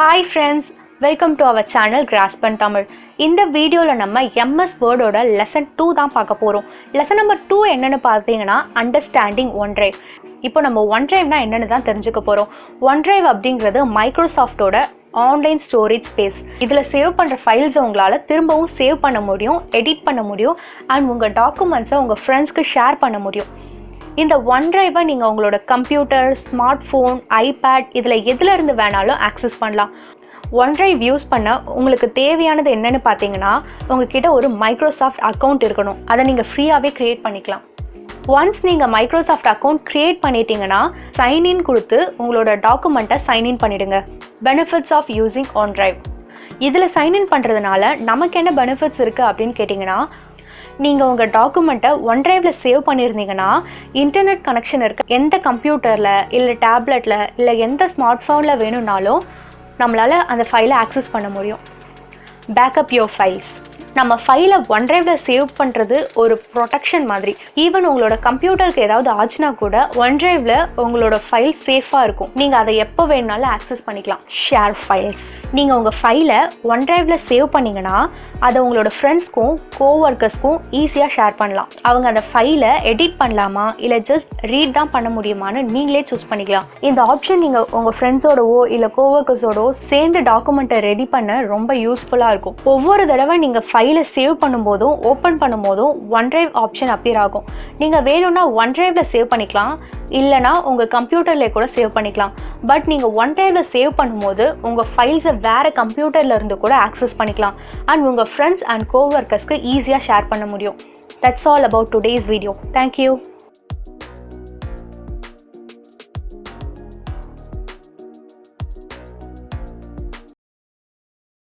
Hi friends, welcome to our channel Grasp and Tamil. இந்த வீடியோல நம்ம MS Word ஓட lesson 2 தான் பார்க்க போறோம். lesson number 2 என்னன்னு பார்த்தீங்கன்னா understanding OneDrive. இப்போ நம்ம OneDriveனா என்னன்னு தான் தெரிஞ்சுக்க போறோம். OneDrive அப்படிங்கிறது மைக்ரோசாஃப்ட்டோட ஆன்லைன் ஸ்டோரேஜ் ஸ்பேஸ். இதில் சேவ் பண்ணுற ஃபைல்ஸை உங்களால் திரும்பவும் சேவ் பண்ண முடியும், எடிட் பண்ண முடியும் அண்ட் உங்கள் டாக்குமெண்ட்ஸை உங்கள் ஃப்ரெண்ட்ஸ்க்கு ஷேர் பண்ண முடியும். இந்த OneDrive-ஐ நீங்கள் உங்களோட கம்ப்யூட்டர், ஸ்மார்ட் ஃபோன், ஐபேட் இதில் எதில் இருந்து வேணாலும் ஆக்சஸ் பண்ணலாம். OneDrive யூஸ் பண்ண உங்களுக்கு தேவையானது என்னென்னு பார்த்தீங்கன்னா, உங்ககிட்ட ஒரு மைக்ரோசாஃப்ட் அக்கௌண்ட் இருக்கணும். அதை நீங்கள் ஃப்ரீயாகவே க்ரியேட் பண்ணிக்கலாம். ஒன்ஸ் நீங்கள் மைக்ரோசாஃப்ட் அக்கௌண்ட் க்ரியேட் பண்ணிட்டீங்கன்னா சைன்இன் கொடுத்து உங்களோட டாக்குமெண்ட்டை சைன்இன் பண்ணிவிடுங்க. Benefits of using OneDrive. இதில் சைன்இன் பண்ணுறதுனால நமக்கு என்ன பெனிஃபிட்ஸ் இருக்குது அப்படின்னு கேட்டிங்கன்னா, நீங்கள் உங்கள் டாக்குமெண்ட்டை OneDriveல சேவ் பண்ணியிருந்தீங்கன்னா இன்டர்நெட் கனெக்ஷன் இருக்க எந்த கம்ப்யூட்டரில் இல்லை டேப்லெட்டில் இல்லை எந்த ஸ்மார்ட் ஃபோனில் வேணும்னாலும் நம்மளால் அந்த ஃபைலை ஆக்சஸ் பண்ண முடியும். Backup your files. நம்ம ஃபைலை OneDriveல சேவ் பண்ணுறது ஒரு ப்ரொடெக்ஷன் மாதிரி. ஈவன் உங்களோட கம்ப்யூட்டருக்கு ஏதாவது ஆச்சுன்னா கூட OneDriveல உங்களோட ஃபைல் சேஃபாக இருக்கும். நீங்கள் அதை எப்போ வேணுனாலும் ஆக்சஸ் பண்ணிக்கலாம். Share files. நீங்கள் உங்கள் ஃபைலை OneDriveல சேவ் பண்ணிங்கன்னா அதை உங்களோட ஃப்ரெண்ட்ஸ்க்கும் கோவொர்க்கர்ஸ்க்கும் ஈஸியாக ஷேர் பண்ணலாம். அவங்க அந்த ஃபைலை எடிட் பண்ணலாமா இல்லை ஜஸ்ட் ரீட் தான் பண்ண முடியுமான்னு நீங்களே சூஸ் பண்ணிக்கலாம். இந்த ஆப்ஷன் நீங்கள் உங்கள் ஃப்ரெண்ட்ஸோடவோ இல்லை கோவொர்க்கர்ஸோடவோ சேர்ந்து டாக்குமெண்ட்டை ரெடி பண்ண ரொம்ப யூஸ்ஃபுல்லாக இருக்கும். ஒவ்வொரு தடவை நீங்கள் ஃபைலை சேவ் பண்ணும்போதும் ஓப்பன் பண்ணும்போதும் OneDrive ஆப்ஷன் அப்பியர் ஆகும். நீங்கள் வேணும்னா OneDriveல சேவ் பண்ணிக்கலாம், இல்லைனா உங்கள் கம்ப்யூட்டரில் கூட சேவ் பண்ணிக்கலாம். பட் நீங்கள் OneDriveல சேவ் பண்ணும்போது உங்கள் ஃபைல்ஸை வேறு கம்ப்யூட்டரில் இருந்து கூட ஆக்சஸ் பண்ணிக்கலாம் அண்ட் உங்கள் ஃப்ரெண்ட்ஸ் அண்ட் கோவொர்க்கர்ஸ்க்கு ஈஸியாக ஷேர் பண்ண முடியும். That's all about today's video. Thank you.